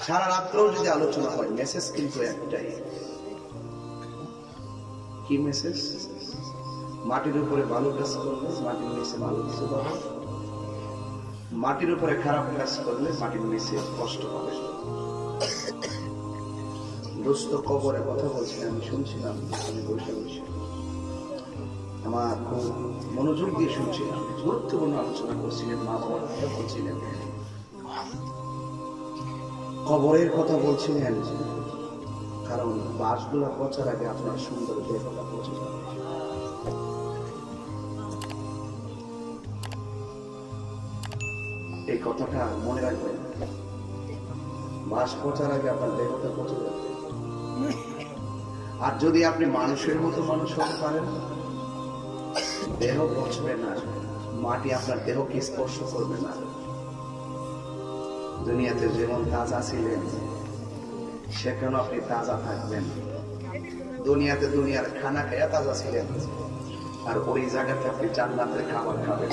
সারা রাত্রেও যদি আলোচনা হয়, মেসেজ কিন্তু একটাই। কি মেসেজ? মাটির উপরে ভালো কাজ করলে মাটির নিচে ভালো কিছু পাবে, মাটির উপরে খারাপ কাজ করলে মাটির নিচে কষ্ট পাবে। দোস্ত কবরে কথা বলছিলেন, আমি শুনছিলাম, আমি বসে বসে আমার খুব মনোযোগ দিয়ে শুনছিলাম। গুরুত্বপূর্ণ আলোচনা করছিলেন, মা বাবার কথা বলছিলেন, কবরের কথা বলছিলেন। কারণ বাসগুলা পচার আগে আপনার সুন্দর দেহটা পচে যাবে। এই কথাটা মনে রাখবেন, বাস পচার আগে আপনার দেহটা পচে যাবে। আর যদি আপনি মানুষের মতো মানুষ হতে পারেন, দেহ পচবে না, মাটি আপনার দেহকে স্পর্শ করবে না। দুনিয়াতে যেমন তাজা ছিলেন সেখানেও আপনি তাজা থাকবেন। দুনিয়াতে দুনিয়ার খানা খেয়ে তাজা ছিলেন, আর ওই জায়গাতে আপনি জান্নাতের খাবার খাবেন।